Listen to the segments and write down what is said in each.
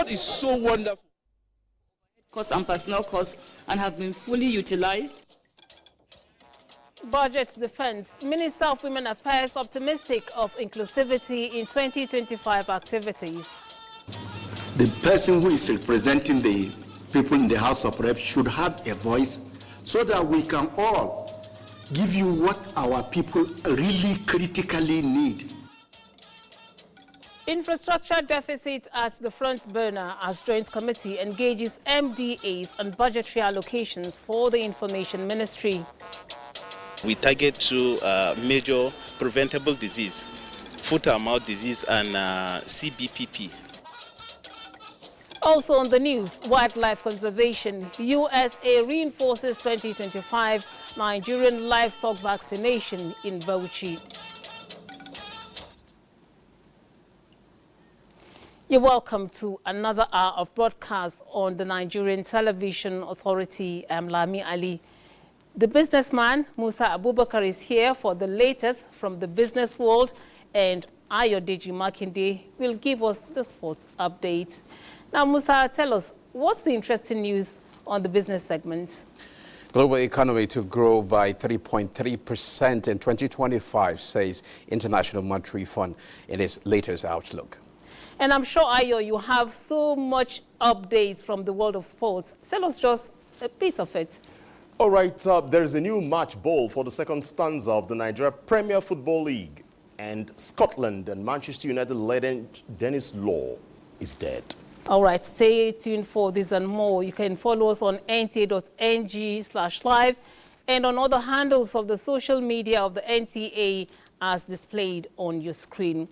What is so wonderful? Costs and personnel costs and have been fully utilized. Budget Defense. Minister of Women Affairs optimistic of inclusivity in 2025 activities. The person who is representing the people in the House of Reps should have a voice so that we can all give you what our people really critically need. Infrastructure deficit as the front burner as Joint Committee engages MDAs on budgetary allocations for the Information Ministry. We target to major preventable disease, foot and mouth disease and CBPP. Also on the news, wildlife conservation. USA reinforces 2025 Nigerian livestock vaccination in Bauchi. You're welcome to another hour of broadcast on the Nigerian Television Authority. I'm Lami Ali. The businessman, Musa Abubakar, is here for the latest from the business world, and Ayodeji Makinde will give us the sports update. Now, Musa, tell us, what's the interesting news on the business segment? Global economy to grow by 3.3% in 2025, says International Monetary Fund in its latest outlook. And I'm sure, Ayo, you have so much updates from the world of sports. Tell us just a bit of it. All right, there is a new match ball for the second stanza of the Nigeria Premier Football League. And Scotland and Manchester United legend Dennis Law is dead. All right, stay tuned for this and more. You can follow us on nta.ng/live and on other handles of the social media of the NTA as displayed on your screen.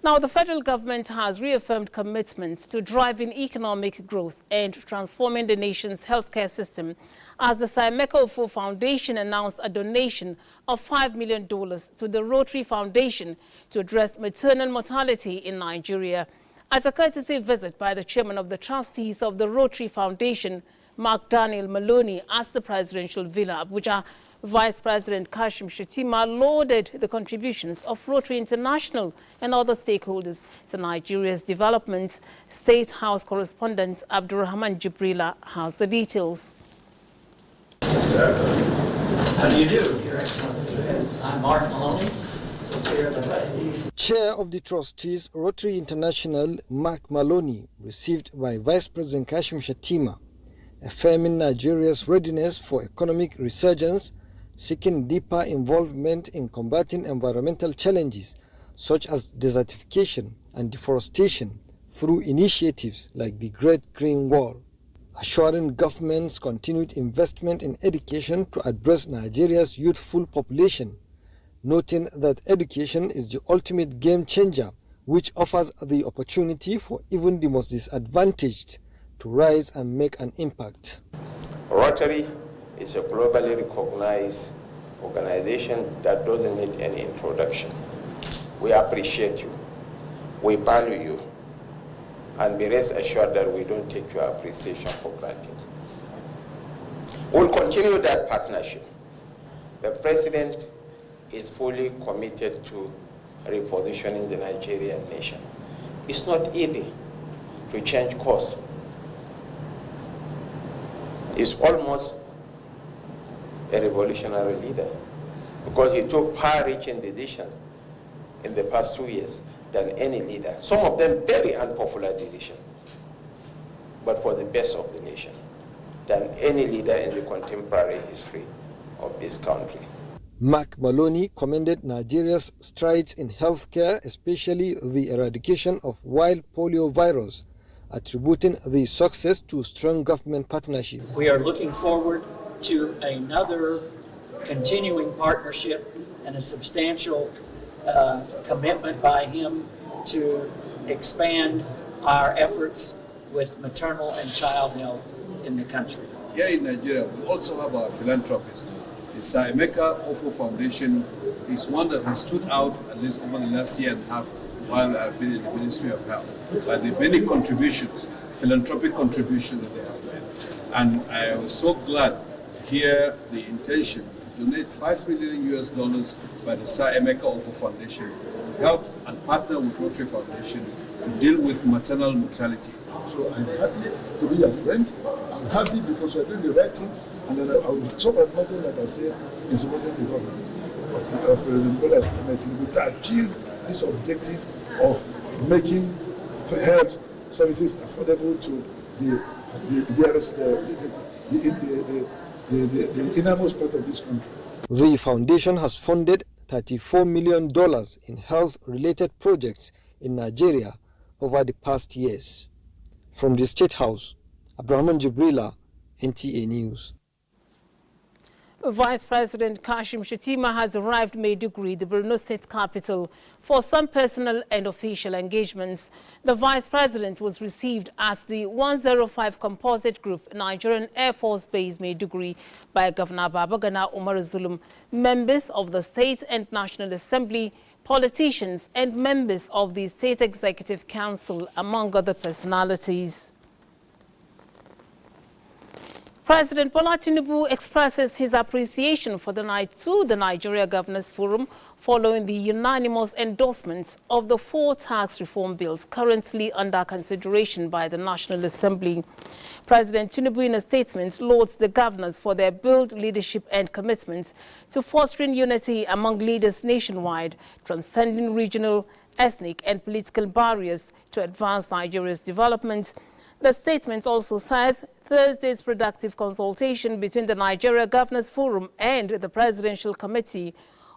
Now, the federal government has reaffirmed commitments to driving economic growth and transforming the nation's healthcare system as the Emeka Ofo Foundation announced a donation of $5 million to the Rotary Foundation to address maternal mortality in Nigeria. At a courtesy visit by the chairman of the trustees of the Rotary Foundation, Mark Daniel Maloney, at the presidential villa, Abuja, Vice President Kashim Shettima lauded the contributions of Rotary International and other stakeholders to Nigeria's development. State House correspondent Abdurrahman Jibrila has the details. How do you do, Your Excellency? I'm Mark Maloney, Chair of the Trustees. Chair of the Trustees, Rotary International, Mark Maloney, received by Vice President Kashim Shettima, affirming Nigeria's readiness for economic resurgence, seeking deeper involvement in combating environmental challenges such as desertification and deforestation through initiatives like the Great Green Wall, assuring government's continued investment in education to address Nigeria's youthful population, noting that education is the ultimate game changer, which offers the opportunity for even the most disadvantaged to rise and make an impact. Rotary is a globally recognized organization that doesn't need any introduction. We appreciate you, we value you, and be rest assured that we don't take your appreciation for granted. We'll continue that partnership. The President is fully committed to repositioning the Nigerian nation. It's not easy to change course. It's almost a revolutionary leader because he took far-reaching decisions in the past 2 years than any leader. Some of them very unpopular decisions, but for the best of the nation, than any leader in the contemporary history of this country. Mark Maloney commended Nigeria's strides in healthcare, especially the eradication of wild polio virus, attributing the success to strong government partnership. We are looking forward to another continuing partnership and a substantial commitment by him to expand our efforts with maternal and child health in the country. Here in Nigeria, we also have our philanthropists. The Emeka Ofo Foundation is one that has stood out at least over the last year and a half while I've been in the Ministry of Health, by the many contributions, philanthropic contributions that they have made. And I was so glad to hear the intention to donate $5 million by the Emeka Ofo Foundation to help and partner with Rotary Foundation to deal with maternal mortality. So I'm happy to be your friend. I'm happy because you're doing the right thing. And then I will support nothing that I say in supporting the government of President Tinubu to achieve this objective of making health services affordable to the innermost part of this country. The foundation has funded $34 million in health-related projects in Nigeria over the past years. From the State House, Abraham Jibrila, NTA News. Vice President Kashim Shettima has arrived Maiduguri, the Borno State capital, for some personal and official engagements. The Vice President was received as the 105 Composite Group, Nigerian Air Force Base, Maiduguri, by Governor Babagana Umar Zulum, members of the State and National Assembly, politicians, and members of the State Executive Council, among other personalities. President Bola Tinubu expresses his appreciation for the Nigeria Governors Forum following the unanimous endorsement of the 4 tax reform bills currently under consideration by the National Assembly. President Tinubu, in a statement, lauds the governors for their bold leadership and commitment to fostering unity among leaders nationwide, transcending regional, ethnic, and political barriers to advance Nigeria's development. The statement also says Thursday's productive consultation between the Nigeria Governors Forum and the Presidential Committee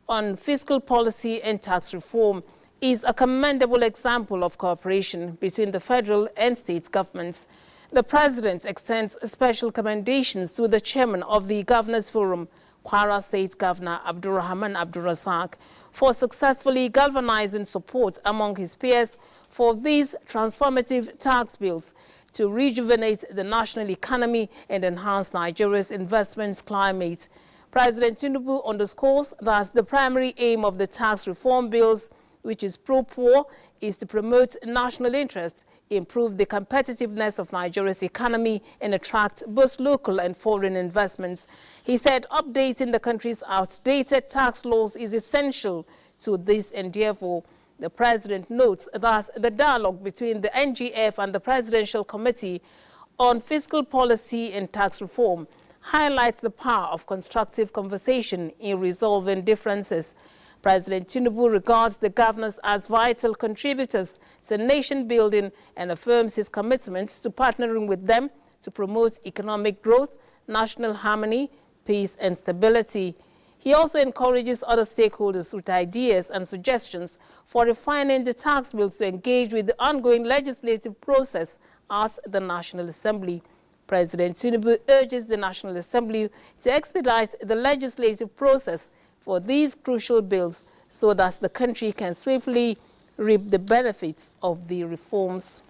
on Fiscal Policy and Tax Reform is a commendable example of cooperation between the federal and state governments. The President extends special commendations to the chairman of the Governors Forum, Kwara State Governor Abdurrahman Abdurrazak, for successfully galvanizing support among his peers for these transformative tax bills to rejuvenate the national economy and enhance Nigeria's investments climate. President Tinubu underscores that the primary aim of the tax reform bills, which is pro-poor, is to promote national interest, improve the competitiveness of Nigeria's economy, and attract both local and foreign investments. He said updating the country's outdated tax laws is essential to this endeavor. The President notes that the dialogue between the NGF and the Presidential Committee on Fiscal Policy and Tax Reform highlights the power of constructive conversation in resolving differences. President Tinubu regards the governors as vital contributors to nation building and affirms his commitments to partnering with them to promote economic growth, national harmony, peace, and stability. He also encourages other stakeholders with ideas and suggestions for refining the tax bills to engage with the ongoing legislative process as the National Assembly. President Tinubu urges the National Assembly to expedite the legislative process for these crucial bills so that the country can swiftly reap the benefits of the reforms.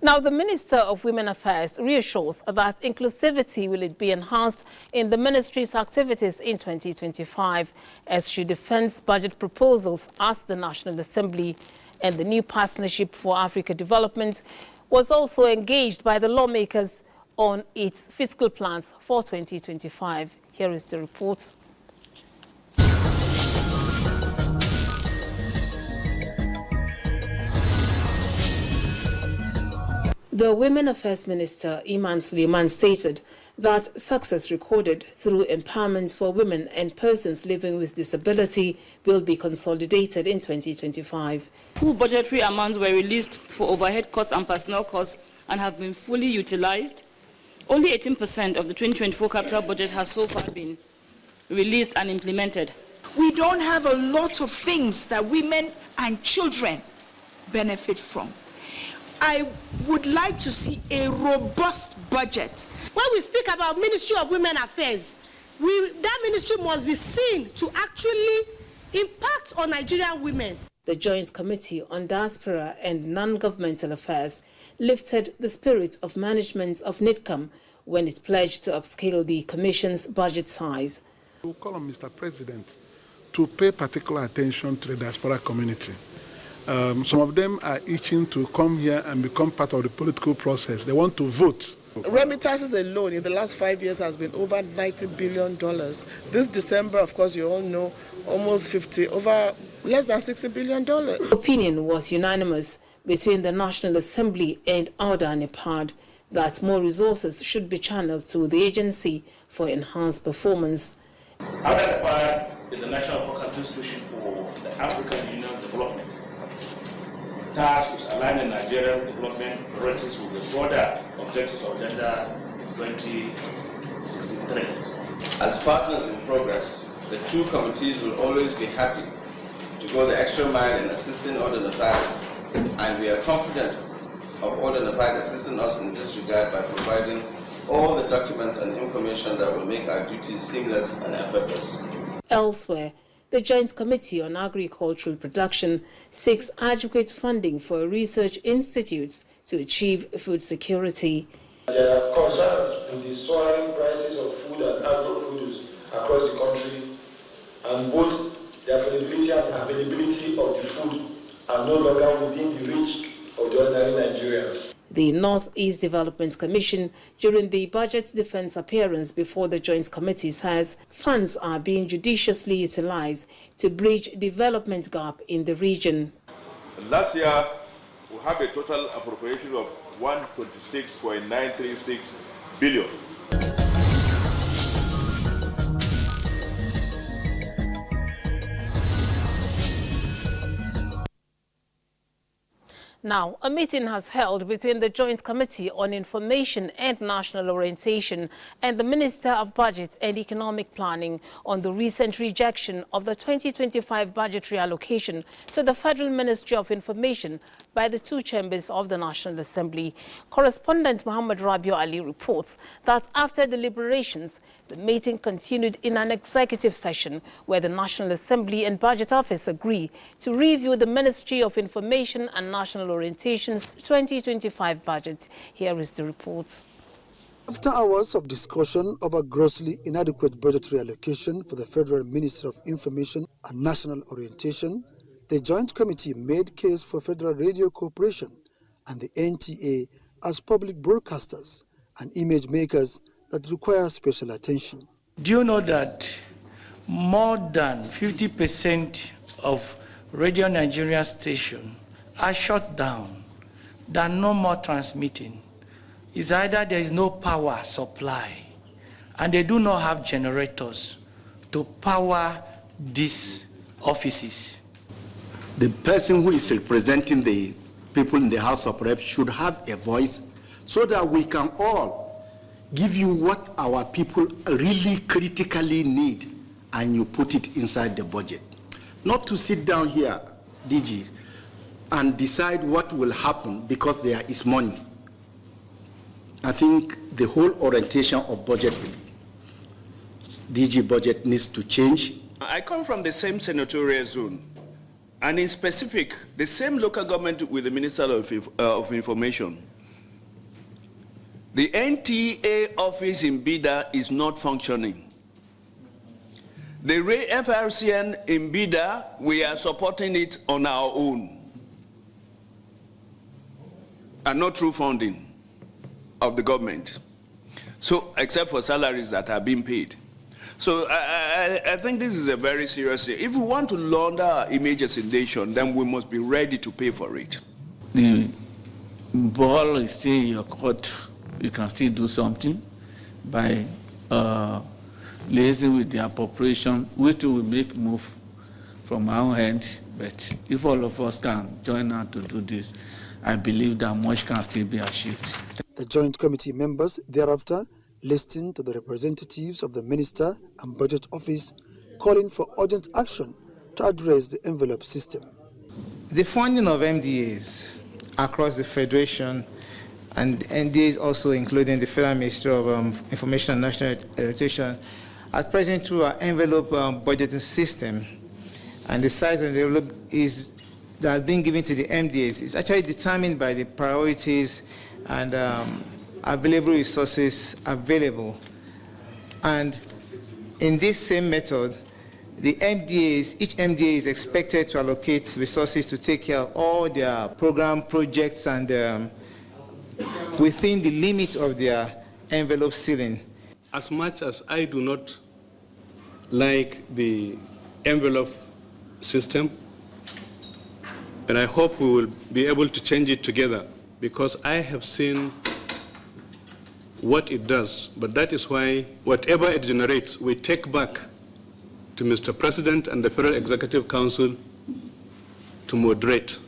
Now, the Minister of Women Affairs reassures that inclusivity will be enhanced in the ministry's activities in 2025 as she defends budget proposals as the National Assembly. And the new Partnership for Africa Development was also engaged by the lawmakers on its fiscal plans for 2025. Here is the report. The Women Affairs Minister, Iman Suleiman, stated that success recorded through empowerment for women and persons living with disability will be consolidated in 2025. Full budgetary amounts were released for overhead costs and personnel costs and have been fully utilized. Only 18% of the 2024 capital budget has so far been released and implemented. We don't have a lot of things that women and children benefit from. I would like to see a robust budget. When we speak about Ministry of Women Affairs, that ministry must be seen to actually impact on Nigerian women. The Joint Committee on Diaspora and Non-Governmental Affairs lifted the spirit of management of NIDCAM when it pledged to upscale the Commission's budget size. We call on Mr. President to pay particular attention to the diaspora community. Some of them are itching to come here and become part of the political process. They want to vote. Remittances alone in the last 5 years has been over $90 billion. This December, of course, you all know, over less than $60 billion. Opinion was unanimous between the National Assembly and AUDA NEPAD that more resources should be channeled to the agency for enhanced performance. AUDA NEPAD is the national focal institution for the African Union's development. The task is aligning Nigeria's development priorities with the broader objectives of Agenda 2063. As partners in progress, the two committees will always be happy to go the extra mile in assisting AUDA NEPAD, and we are confident of AUDA NEPAD assisting us in this regard by providing all the documents and information that will make our duties seamless and effortless. Elsewhere, the Joint Committee on Agricultural Production seeks adequate funding for research institutes to achieve food security. There are concerns with the soaring prices of food and agro-produce across the country, and both the availability and availability of the food are no longer within the reach of the ordinary Nigerians. The Northeast Development Commission, during the budget defense appearance before the Joint Committee, says funds are being judiciously utilized to bridge development gap in the region. Last year, we have a total appropriation of 126.936 billion. Now, a meeting has held between the Joint Committee on Information and National Orientation and the Minister of Budget and Economic Planning on the recent rejection of the 2025 budgetary allocation to the Federal Ministry of Information by the two chambers of the National Assembly. Correspondent Muhammad Rabiu Ali reports that after deliberations, the meeting continued in an executive session where the National Assembly and Budget Office agree to review the Ministry of Information and National Orientation's 2025 budget. Here is the report. After hours of discussion over grossly inadequate budgetary allocation for the Federal Ministry of Information and National Orientation, the Joint Committee made case for Federal Radio Corporation and the NTA as public broadcasters and image makers that require special attention. Do you know that more than 50% of Radio Nigeria stations are shut down? There are no more transmitting. It's either there is no power supply and they do not have generators to power these offices. The person who is representing the people in the House of Reps should have a voice so that we can all give you what our people really critically need and you put it inside the budget. Not to sit down here, DG, and decide what will happen because there is money. I think the whole orientation of budgeting, DG budget needs to change. I come from the same senatorial zone. And in specific, the same local government with the Minister of Information. The NTA office in Bida is not functioning. The FRCN in Bida, we are supporting it on our own. And not through funding of the government. So, except for salaries that are being paid. So I think this is a very serious thing. If we want to launder our images in the nation, then we must be ready to pay for it. The ball is still in your court. You can still do something by liaising with the appropriation, which will make move from our end. But if all of us can join out to do this, I believe that much can still be achieved. The Joint Committee members thereafter listened to the representatives of the Minister and Budget Office calling for urgent action to address the envelope system. The funding of MDAs across the Federation and NDAs also including the Federal Ministry of Information and National Orientation at present through our envelope budgeting system, and the size of the envelope that has been given to the MDAs is actually determined by the priorities and available resources available. And in this same method, the MDAs, each MDA is expected to allocate resources to take care of all their program projects and within the limit of their envelope ceiling. As much as I do not like the envelope system, And I hope we will be able to change it together, because I have seen what it does. But that is why whatever it generates, we take back to Mr. President and the Federal Executive Council to moderate.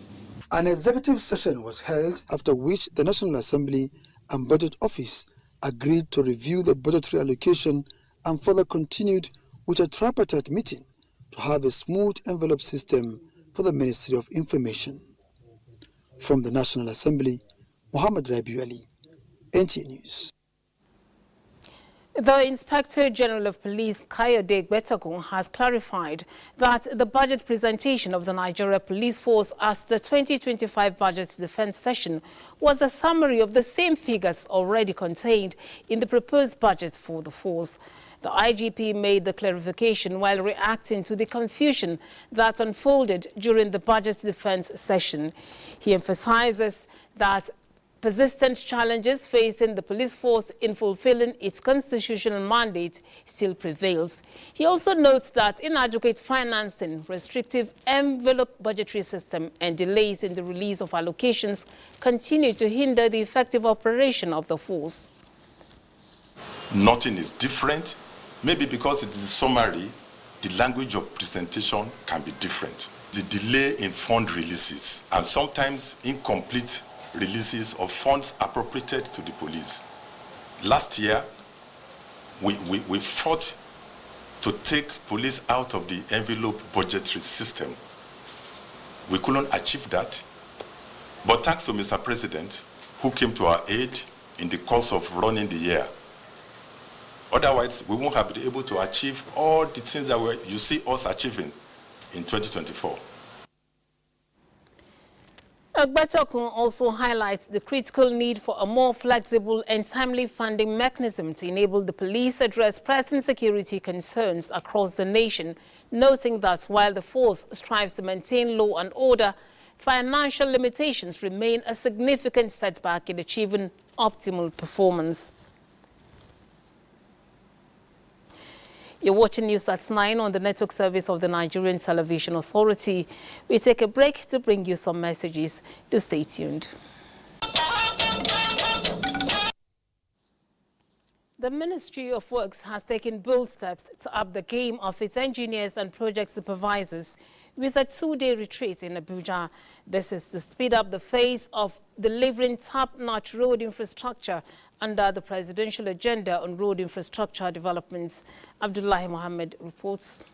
An executive session was held, after which the National Assembly and Budget Office agreed to review the budgetary allocation and further continued with a tripartite meeting to have a smooth envelope system for the Ministry of Information. From the National Assembly, Muhammad Rabiu Ali, NTA News. The Inspector General of Police, Kayode Gbetagun, has clarified that the budget presentation of the Nigeria Police Force as the 2025 budget defense session was a summary of the same figures already contained in the proposed budget for the force. The IGP made the clarification while reacting to the confusion that unfolded during the budget defense session. He emphasizes that persistent challenges facing the police force in fulfilling its constitutional mandate still prevails. He also notes that inadequate financing, restrictive envelope budgetary system, and delays in the release of allocations continue to hinder the effective operation of the force. Nothing is different. Maybe because it is a summary, the language of presentation can be different. The delay in fund releases and sometimes incomplete releases of funds appropriated to the police. Last year, we fought to take police out of the envelope budgetary system. We couldn't achieve that, but thanks to Mr. President, who came to our aid in the course of running the year. Otherwise, we won't have been able to achieve all the things that you see us achieving in 2024. Gbetagun also highlights the critical need for a more flexible and timely funding mechanism to enable the police address pressing security concerns across the nation, noting that while the force strives to maintain law and order, financial limitations remain a significant setback in achieving optimal performance. You're watching News at 9 on the network service of the Nigerian Television Authority. We take a break to bring you some messages. Do stay tuned. The Ministry of Works has taken bold steps to up the game of its engineers and project supervisors with a two-day retreat in Abuja. This is to speed up the phase of delivering top-notch road infrastructure under the presidential agenda on road infrastructure developments. Abdullahi Mohammed reports.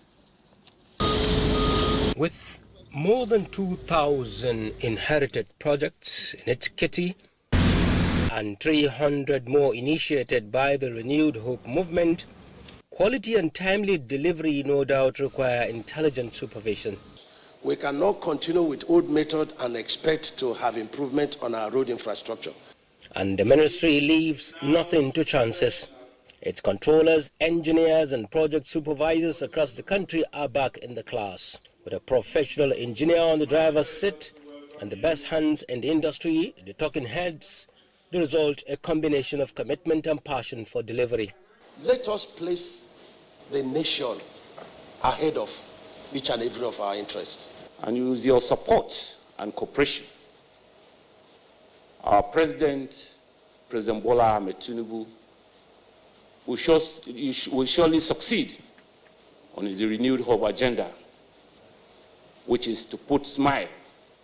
With more than 2,000 inherited projects in its kitty and 300 more initiated by the Renewed Hope movement, quality and timely delivery no doubt require intelligent supervision. We cannot continue with old method and expect to have improvement on our road infrastructure. And the ministry leaves nothing to chances. Its controllers, engineers and project supervisors across the country are back in the class. With a professional engineer on the driver's seat and the best hands in the industry, the talking heads, the result a combination of commitment and passion for delivery. Let us place the nation ahead of each and every of our interests. And use your support and cooperation. Our President, President Bola Ahmed Tinubu, will surely succeed on his renewed hope agenda, which is to put smile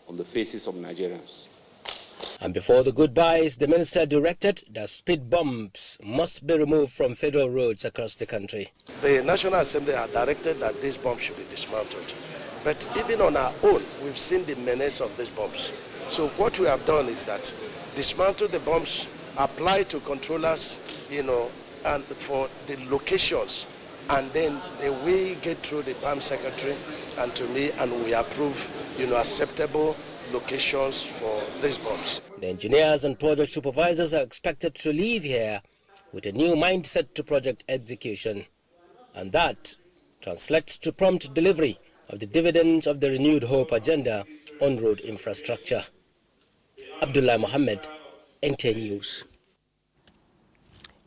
on the faces of Nigerians. And before the goodbyes, the minister directed that speed bumps must be removed from federal roads across the country. The National Assembly had directed that these bombs should be dismantled. But even on our own, we've seen the menace of these bombs. So what we have done is that dismantle the bombs, apply to controllers, and for the locations, and then we get through the PAM secretary and to me, and we approve, acceptable locations for these bombs. The engineers and project supervisors are expected to leave here with a new mindset to project execution, and that translates to prompt delivery of the dividends of the Renewed Hope agenda on road infrastructure. Abdullah Mohammed, NTA News.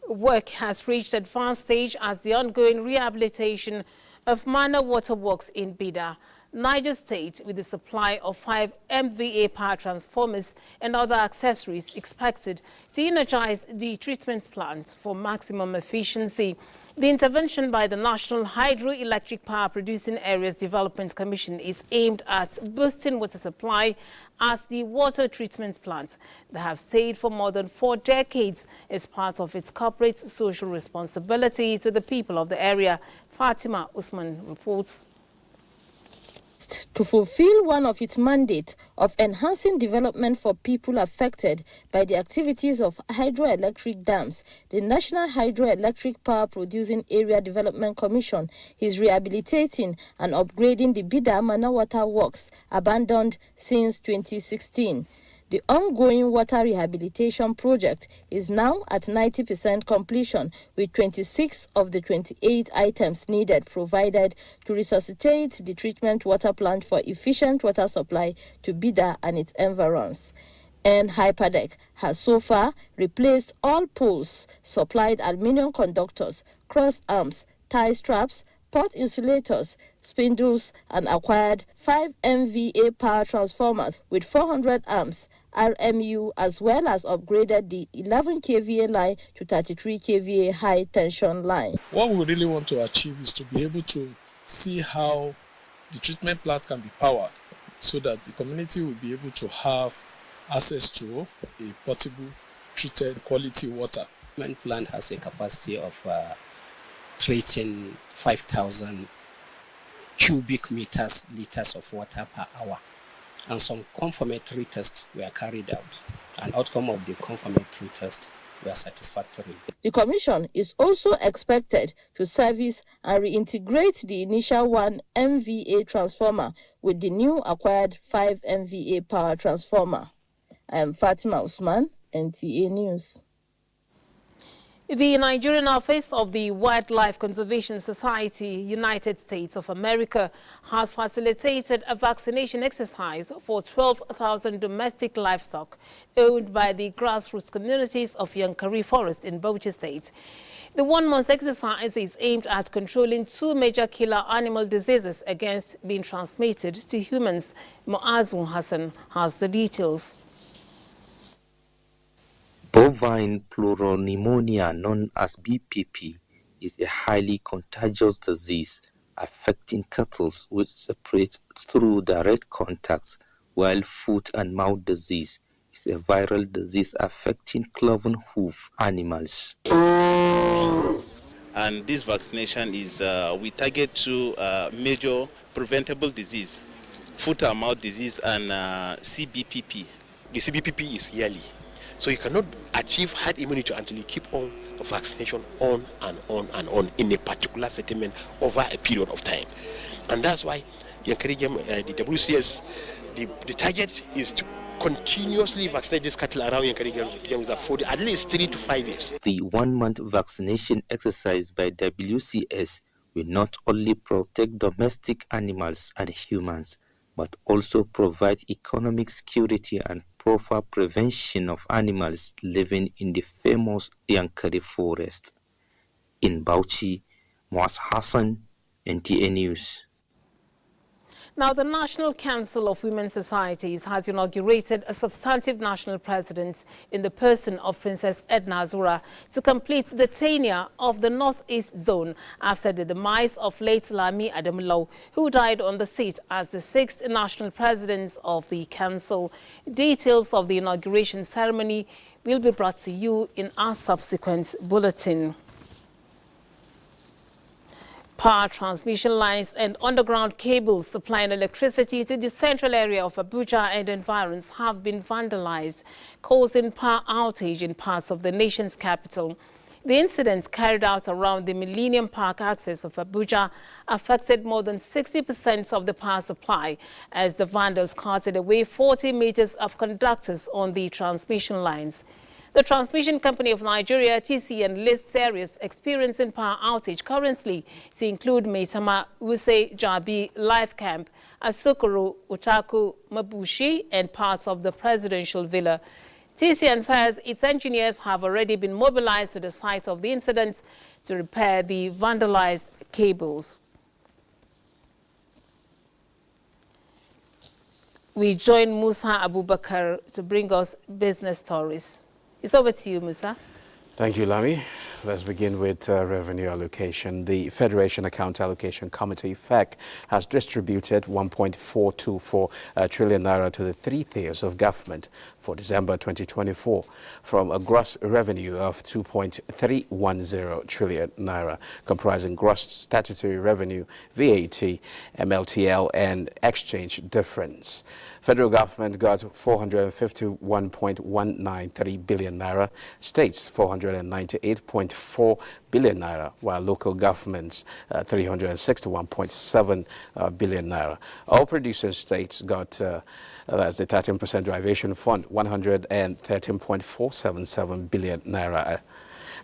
Work has reached advanced stage as the ongoing rehabilitation of minor waterworks in Bida, Niger State with the supply of 5 MVA power transformers and other accessories expected to energize the treatment plant for maximum efficiency. The intervention by the National Hydroelectric Power Producing Areas Development Commission is aimed at boosting water supply as the water treatment plant that have stayed for more than 4 decades is part of its corporate social responsibility to the people of the area. Fatima Usman reports. To fulfill one of its mandates of enhancing development for people affected by the activities of hydroelectric dams, the National Hydroelectric Power Producing Area Development Commission is rehabilitating and upgrading the Bidamana water works abandoned since 2016. The ongoing water rehabilitation project is now at 90% completion, with 26 of the 28 items needed provided to resuscitate the treatment water plant for efficient water supply to Bida and its environs. And Hyperdeck has so far replaced all poles, supplied aluminium conductors, cross arms, tie straps, port insulators, spindles, and acquired 5 MVA power transformers with 400 amps RMU, as well as upgraded the 11 kVA line to 33 kVA high tension line. What we really want to achieve is to be able to see how the treatment plant can be powered so that the community will be able to have access to a portable, treated quality water. The treatment plant has a capacity of treating 5,000 cubic liters of water per hour. And some confirmatory tests were carried out. An outcome of the confirmatory tests were satisfactory. The Commission is also expected to service and reintegrate the initial 1 MVA transformer with the new acquired 5 MVA power transformer. I am Fatima Usman, NTA News. The Nigerian office of the Wildlife Conservation Society, United States of America, has facilitated a vaccination exercise for 12,000 domestic livestock owned by the grassroots communities of Yankari Forest in Bauchi State. The one-month exercise is aimed at controlling 2 major killer animal diseases against being transmitted to humans. Muazu Hassan has the details. Bovine pleuropneumonia, known as BPP, is a highly contagious disease affecting cattle which spreads through direct contacts, while foot and mouth disease is a viral disease affecting cloven hoof animals. And this vaccination is, we target 2 major preventable disease, foot and mouth disease and CBPP. The CBPP is yearly. So you cannot achieve herd immunity until you keep on vaccination on and on and on in a particular settlement over a period of time. And that's why the WCS, the target is to continuously vaccinate this cattle around Yankari for at least 3 to 5 years. The one-month vaccination exercise by WCS will not only protect domestic animals and humans, but also provide economic security and proper prevention of animals living in the famous Yankari Forest. In Bauchi, Muaz Hassan, NTA News. Now, the National Council of Women Societies has inaugurated a substantive national president in the person of Princess Edna Azura to complete the tenure of the Northeast Zone after the demise of late Lami Adamulau, who died on the seat as the 6th national president of the council. Details of the inauguration ceremony will be brought to you in our subsequent bulletin. Power transmission lines and underground cables supplying electricity to the central area of Abuja and environs have been vandalized, causing power outage in parts of the nation's capital. The incidents carried out around the Millennium Park axis of Abuja affected more than 60% of the power supply as the vandals carted away 40 meters of conductors on the transmission lines. The Transmission Company of Nigeria, TCN, lists areas experiencing power outage currently to include Maitama, Wuse, Jabi, Life Camp, Asokoro, Utaku, Mabushi, and parts of the Presidential Villa. TCN says its engineers have already been mobilized to the site of the incident to repair the vandalized cables. we join Musa Abubakar to bring us business stories. It's over to you, Musa. Thank you, Lami. Let's begin with revenue allocation. The Federation Account Allocation Committee, FAC, has distributed 1.424 trillion naira to the three tiers of government for December 2024 from a gross revenue of 2.310 trillion naira, comprising gross statutory revenue, VAT, MLTL, and exchange difference. Federal government got 451.193 billion naira, states 498.4 billion naira, while local governments 361.7 billion naira. All producing states got, that's the 13% derivation fund, 113.477 billion naira.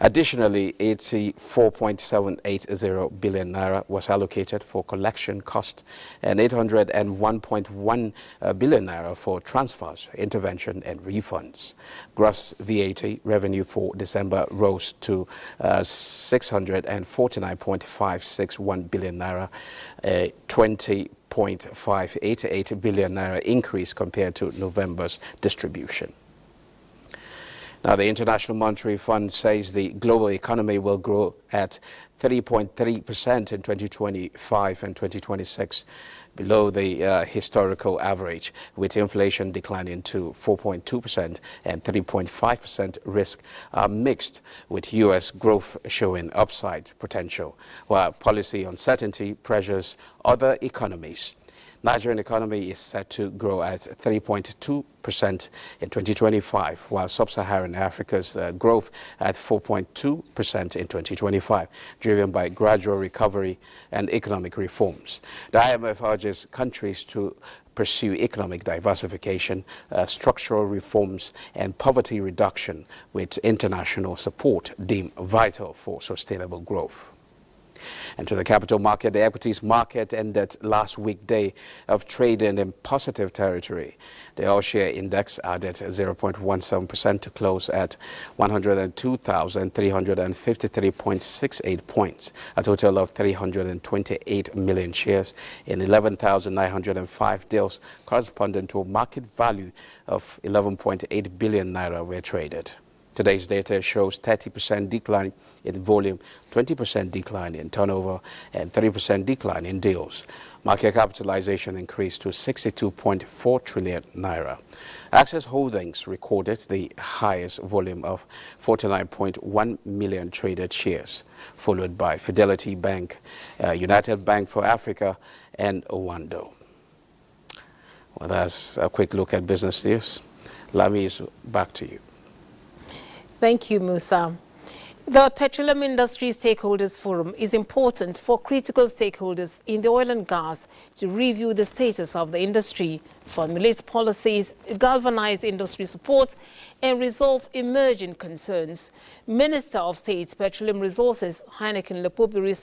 Additionally, 84.780 billion naira was allocated for collection cost and 801.1 billion naira for transfers, intervention and refunds. Gross VAT revenue for December rose to 649.561 billion naira, a 20.588 billion naira increase compared to November's distribution. Now, the International Monetary Fund says the global economy will grow at 3.3% in 2025 and 2026, below the historical average, with inflation declining to 4.2% and 3.5% risk mixed, with U.S. growth showing upside potential, while policy uncertainty pressures other economies. Nigerian economy is set to grow at 3.2% in 2025, while sub-Saharan Africa's growth at 4.2% in 2025, driven by gradual recovery and economic reforms. The IMF urges countries to pursue economic diversification, structural reforms, and poverty reduction, with international support deemed vital for sustainable growth. And to the capital market, the equities market ended last weekday of trading in positive territory. The all-share index added 0.17% to close at 102,353.68 points, a total of 328 million shares in 11,905 deals, corresponding to a market value of 11.8 billion naira were traded. Today's data shows 30% decline in volume, 20% decline in turnover, and 30% decline in deals. Market capitalization increased to 62.4 trillion naira. Access Holdings recorded the highest volume of 49.1 million traded shares, followed by Fidelity Bank, United Bank for Africa, and Owando. Well, that's a quick look at business news. Lami, is back to you. Thank you, Musa. The Petroleum Industry Stakeholders Forum is important for critical stakeholders in the oil and gas to review the status of the industry, formulate policies, galvanize industry support, and resolve emerging concerns. Minister of State Petroleum Resources Heineken Lepobiri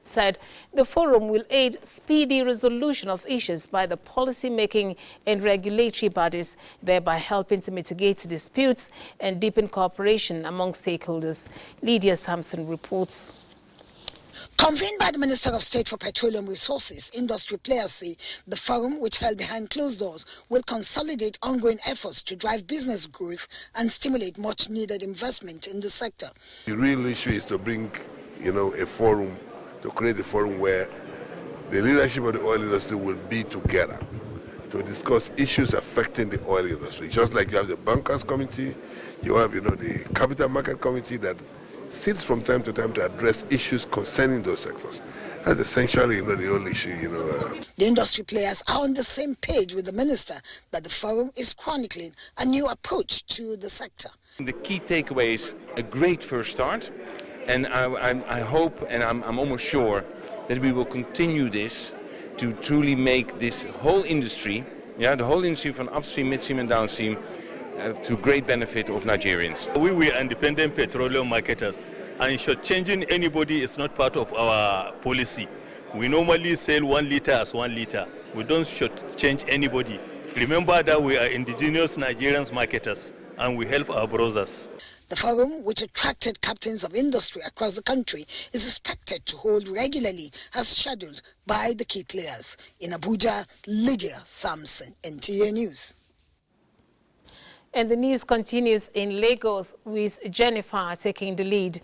said the forum will aid speedy resolution of issues by the policy-making and regulatory bodies, thereby helping to mitigate disputes and deepen cooperation among stakeholders. Lydia Sampson reports. Convened by the Minister of State for Petroleum Resources, industry players say the forum, which held behind closed doors, will consolidate ongoing efforts to drive business growth and stimulate much-needed investment in the sector. The real issue is to bring, a forum, to create a forum where the leadership of the oil industry will be together to discuss issues affecting the oil industry. Just like you have the Bankers Committee, you have, the Capital Market Committee that sits from time to time to address issues concerning those sectors. That's essentially, the only issue, The industry players are on the same page with the minister that the forum is chronicling a new approach to the sector. The key takeaway is a great first start, and I hope, and I'm almost sure, that we will continue this to truly make this whole industry, the whole industry from upstream, midstream and downstream, to great benefit of Nigerians. We are independent petroleum marketers, and shortchanging anybody is not part of our policy. We normally sell 1 liter as 1 liter. We don't shortchange anybody. Remember that we are indigenous Nigerians marketers, and we help our brothers. The forum, which attracted captains of industry across the country, is expected to hold regularly as scheduled by the key players. In Abuja, Lydia Samson, NTA News. And the news continues in Lagos with Jennifer taking the lead.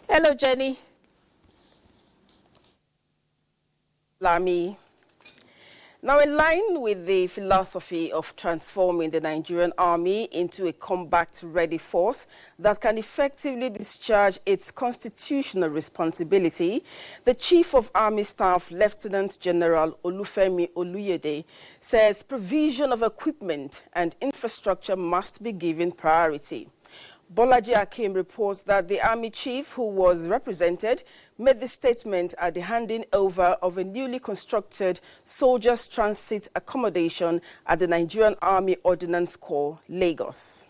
Hello, Jenny. Lami. Now, in line with the philosophy of transforming the Nigerian army into a combat-ready force that can effectively discharge its constitutional responsibility, the Chief of Army Staff, Lieutenant General Olufemi Oluyede, says provision of equipment and infrastructure must be given priority. Bolaji Akim reports that the Army Chief, who was represented, made the statement at the handing over of a newly constructed soldiers' transit accommodation at the Nigerian Army Ordnance Corps, Lagos.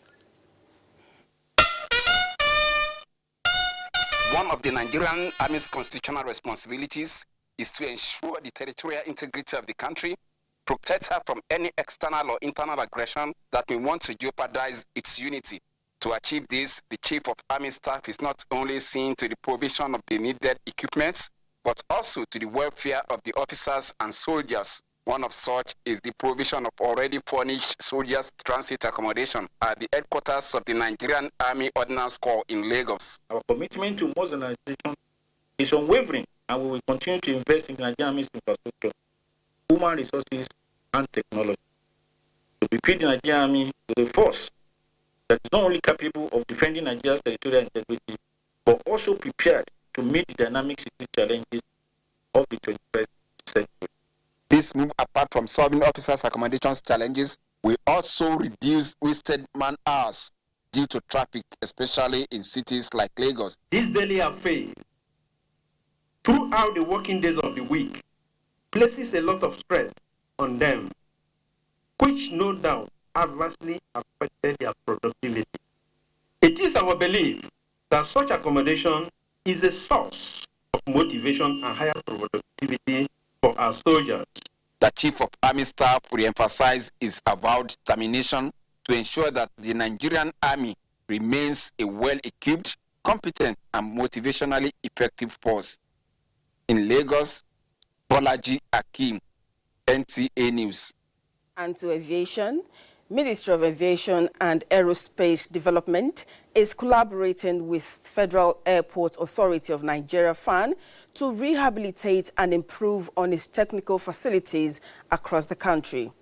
One of the Nigerian Army's constitutional responsibilities is to ensure the territorial integrity of the country, protect her from any external or internal aggression that may want to jeopardize its unity. To achieve this, the Chief of Army Staff is not only seen to the provision of the needed equipment, but also to the welfare of the officers and soldiers. One of such is the provision of already furnished soldiers' transit accommodation at the headquarters of the Nigerian Army Ordnance Corps in Lagos. Our commitment to modernization is unwavering, and we will continue to invest in Nigerian Army's infrastructure, human resources, and technology to equip the Nigerian Army with a force that is not only capable of defending Nigeria's territorial integrity, but also prepared to meet the dynamic security challenges of the 21st century. This move, apart from solving officers' accommodations challenges, will also reduce wasted man hours due to traffic, especially in cities like Lagos. This daily affair, throughout the working days of the week, places a lot of stress on them, which no doubt adversely affected their productivity. It is our belief that such accommodation is a source of motivation and higher productivity for our soldiers. The Chief of Army Staff re-emphasized his avowed determination to ensure that the Nigerian Army remains a well-equipped, competent, and motivationally effective force. In Lagos, Bolaji Akim, NTA News. And to aviation, Ministry of Aviation and Aerospace Development is collaborating with Federal Airport Authority of Nigeria, FAN, to rehabilitate and improve on its technical facilities across the country.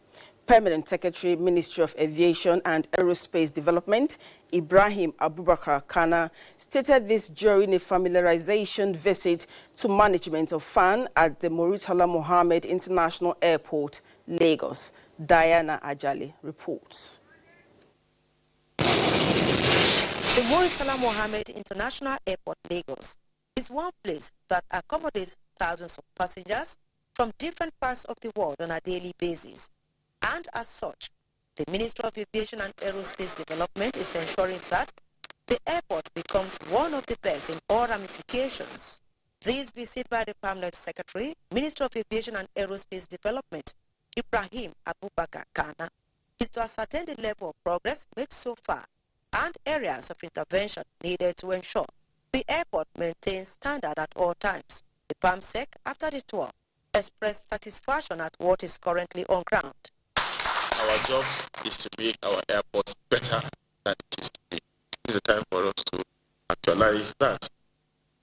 Permanent Secretary, Ministry of Aviation and Aerospace Development, Ibrahim Abubakar Kana, stated this during a familiarization visit to management of FAN at the Murtala Mohammed International Airport, Lagos. Diana Ajali reports. The Murtala Mohammed International Airport, Lagos, is one place that accommodates thousands of passengers from different parts of the world on a daily basis. And as such, the Ministry of Aviation and Aerospace Development is ensuring that the airport becomes one of the best in all ramifications. This visit by the Permanent Secretary, Ministry of Aviation and Aerospace Development, Ibrahim Abubakar Kana, is to ascertain the level of progress made so far and areas of intervention needed to ensure the airport maintains standard at all times. The PAMSEC, after the tour, expressed satisfaction at what is currently on ground. Our job is to make our airports better than it is today. This is a time for us to actualize that.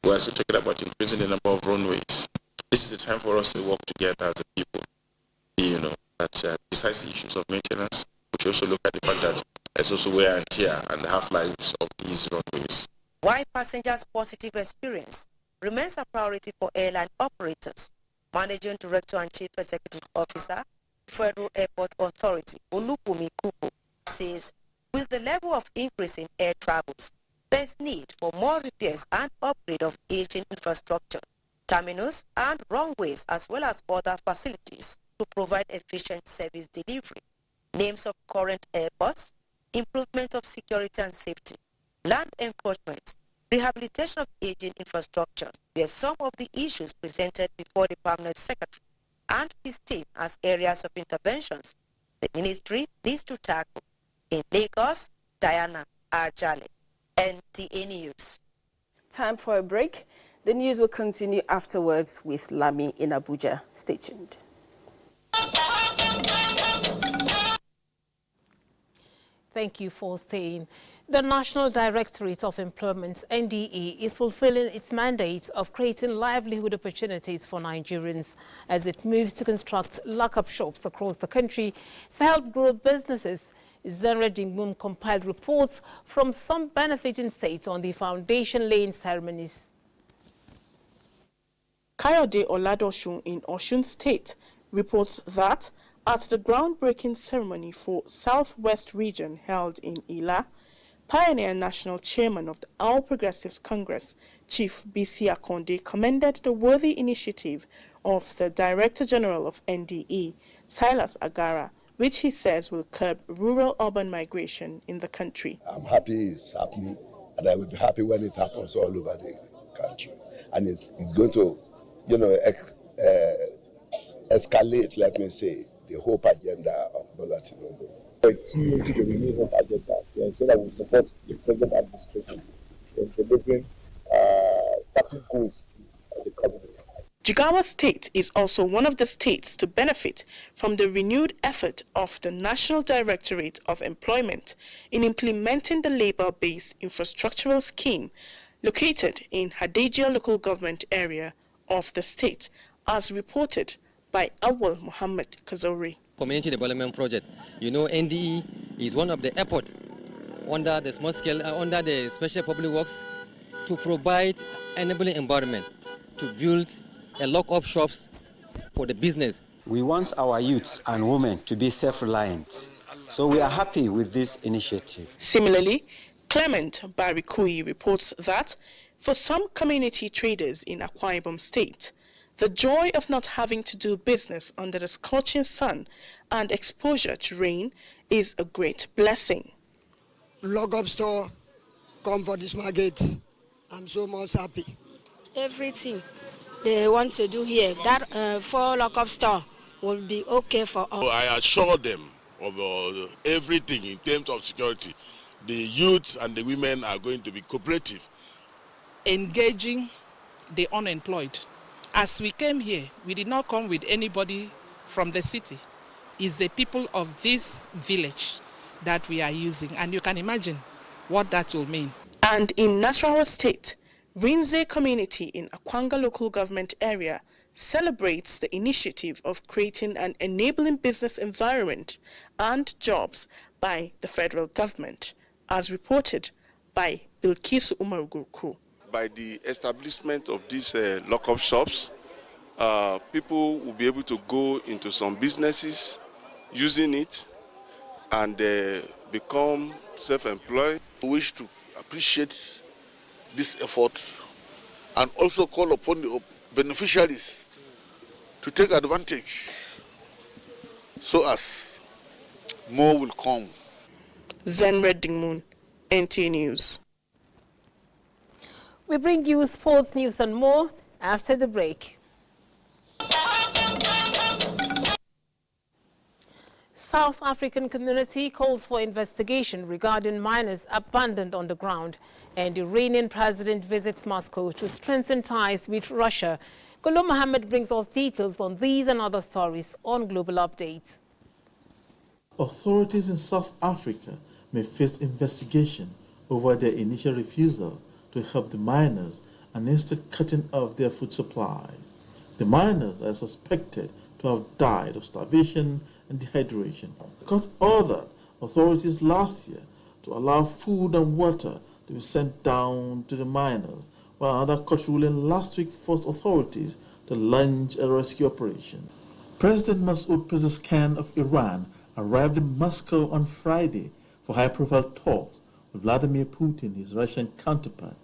We are still talking about increasing the number of runways. This is the time for us to work together as a people. That besides the issues of maintenance, we should also look at the fact that there's also wear and tear and the half-lives of these runways. Why passengers' positive experience remains a priority for airline operators, Managing Director and Chief Executive Officer, Federal Airport Authority, Olubunmi Kupo, says with the level of increase in air travels, there's need for more repairs and upgrade of aging infrastructure, terminals and runways, as well as other facilities to provide efficient service delivery. Names of current airports, improvement of security and safety, land encroachment, rehabilitation of aging infrastructure were some of the issues presented before the Permanent Secretary and his team as areas of interventions the ministry needs to tackle. In Lagos, Diana Ajale, NTA News. Time for a break. The news will continue afterwards with Lami in Abuja. Stay tuned. Thank you for staying. The National Directorate of Employment, NTA, is fulfilling its mandate of creating livelihood opportunities for Nigerians as it moves to construct lock-up shops across the country to help grow businesses. Zenre Dingbum compiled reports from some benefiting states on the foundation-laying ceremonies. Kayode Oladoshun in Osun State reports that at the groundbreaking ceremony for Southwest Region held in Ila, Pioneer National Chairman of the All Progressives Congress, Chief B.C. Akonde, commended the worthy initiative of the Director General of NDE, Silas Agara, which he says will curb rural-urban migration in the country. I'm happy it's happening, and I will be happy when it happens all over the country. And it's going to, escalate, let me say, the hope agenda of Bola Tinubu. The key to the renewed hope agenda to ensure that we support the present administration in delivering certain goals to the community. Jigawa State is also one of the states to benefit from the renewed effort of the National Directorate of Employment in implementing the labor-based infrastructural scheme located in Hadejia local government area of the state, as reported by Awal Muhammad Kazori. Community development project. NDE is one of the efforts under the small scale, under the special public works to provide enabling environment to build a lock-up shops for the business. We want our youths and women to be self-reliant, so we are happy with this initiative. Similarly, Clement Barikui reports that for some community traders in Akwa Ibom State, the joy of not having to do business under the scorching sun and exposure to rain is a great blessing. Lock-up store, come for this market. I'm so much happy. Everything they want to do here, that for lock-up store will be okay for all. I assure them of everything in terms of security. The youth and the women are going to be cooperative. Engaging the unemployed. As we came here, we did not come with anybody from the city. It's the people of this village that we are using, and you can imagine what that will mean. And in Nasarawa State, Rinze community in Akwanga local government area celebrates the initiative of creating an enabling business environment and jobs by the federal government, as reported by Bilkisu Umarugurku. By the establishment of these lock-up shops, people will be able to go into some businesses using it and become self-employed. We wish to appreciate this effort and also call upon the beneficiaries to take advantage so as more will come. Zenre Dingbum, NTA News. We bring you sports news and more after the break. South African community calls for investigation regarding miners abandoned on the ground, and Iranian president visits Moscow to strengthen ties with Russia. Kolo Mohammed brings us details on these and other stories on Global Updates. Authorities in South Africa may face investigation over their initial refusal to help the miners and instead cutting off their food supplies. The miners are suspected to have died of starvation and dehydration. The court ordered authorities last year to allow food and water to be sent down to the miners, while another court ruling last week forced authorities to launch a rescue operation. President Masoud Pezeshkian of Iran arrived in Moscow on Friday for high-profile talks with Vladimir Putin, his Russian counterpart,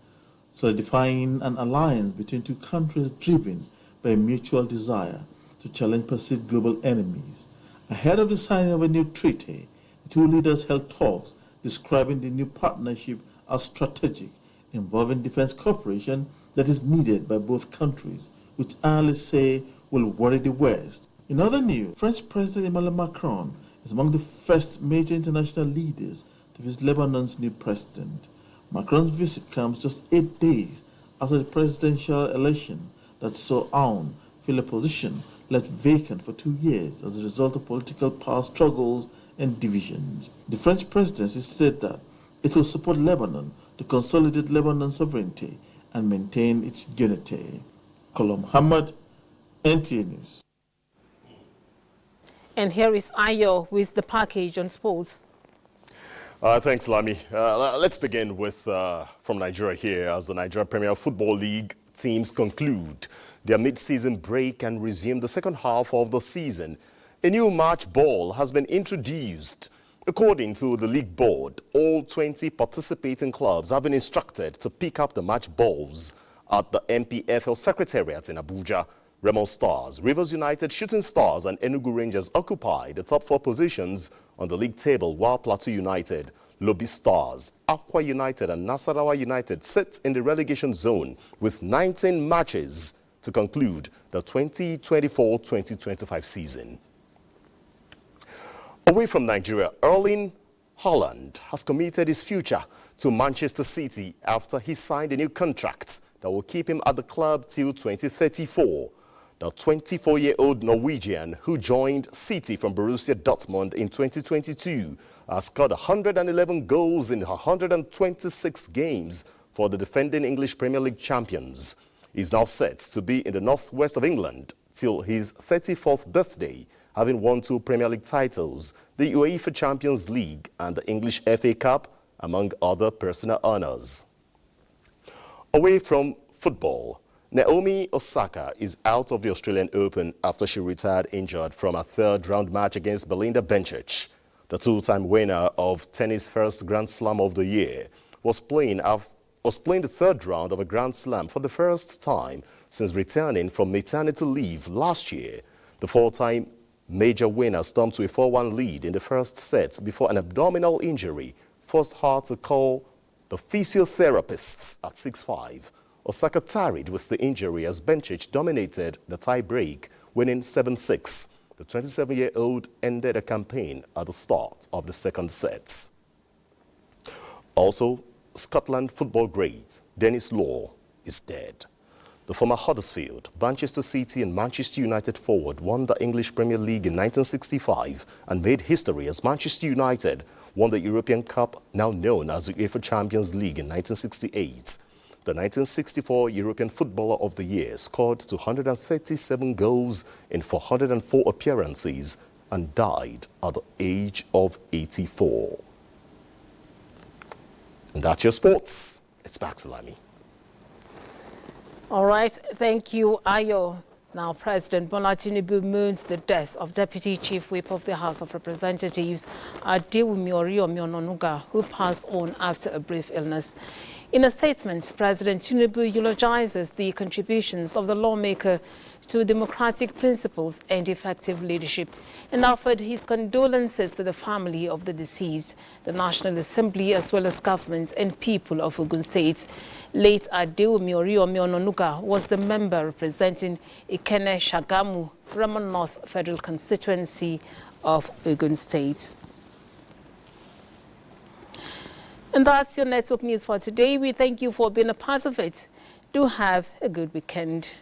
solidifying an alliance between two countries driven by a mutual desire to challenge perceived global enemies. Ahead of the signing of a new treaty, the two leaders held talks describing the new partnership as strategic, involving defense cooperation that is needed by both countries, which analysts say will worry the West. In other news, French President Emmanuel Macron is among the first major international leaders to visit Lebanon's new president. Macron's visit comes just 8 days after the presidential election that saw Aoun fill a position left vacant for 2 years as a result of political power struggles and divisions. The French presidency said that it will support Lebanon to consolidate Lebanon's sovereignty and maintain its unity. Kola Muhammad, NTA News. And here is Ayo with the package on sports. Thanks, Lami. Let's begin with from Nigeria here as the Nigeria Premier Football League teams conclude their mid-season break and resume the second half of the season. A new match ball has been introduced. According to the league board, all 20 participating clubs have been instructed to pick up the match balls at the MPFL Secretariat in Abuja. Remo Stars, Rivers United, Shooting Stars and Enugu Rangers occupy the top 4 positions on the league table, while Plateau United, Lobi Stars, Aqua United and Nasarawa United sit in the relegation zone with 19 matches to conclude the 2024-2025 season. Away from Nigeria, Erling Haaland has committed his future to Manchester City after he signed a new contract that will keep him at the club till 2034. The 24-year-old Norwegian, who joined City from Borussia Dortmund in 2022, has scored 111 goals in 126 games for the defending English Premier League champions. He is now set to be in the northwest of England till his 34th birthday, having won 2 Premier League titles, the UEFA Champions League and the English FA Cup, among other personal honours. Away from football, Naomi Osaka is out of the Australian Open after she retired injured from a third-round match against Belinda Bencic. The two-time winner of tennis' first Grand Slam of the year was playing the third round of a Grand Slam for the first time since returning from maternity leave last year. The 4-time major winner stormed to a 4-1 lead in the first set before an abdominal injury forced her to call the physiotherapists at 6-5. Osaka tarried with the injury as Bencic dominated the tie-break, winning 7-6. The 27-year-old ended a campaign at the start of the second set. Also, Scotland football great Dennis Law is dead. The former Huddersfield, Manchester City and Manchester United forward won the English Premier League in 1965 and made history as Manchester United won the European Cup, now known as the UEFA Champions League, in 1968. The 1964 European Footballer of the Year scored 237 goals in 404 appearances and died at the age of 84. And that's your sports. It's back to Lami. All right, thank you, Ayo. Now, President Bola Tinubu mourns the death of Deputy Chief Whip of the House of Representatives, Adewumi Ononuga, who passed on after a brief illness. In a statement, President Tinubu eulogizes the contributions of the lawmaker to democratic principles and effective leadership and offered his condolences to the family of the deceased, the National Assembly, as well as government and people of Ogun State. Late Adewumi Ononuga was the member representing Ikene Shagamu, Rama North Federal Constituency of Ogun State. And that's your network news for today. We thank you for being a part of it. Do have a good weekend.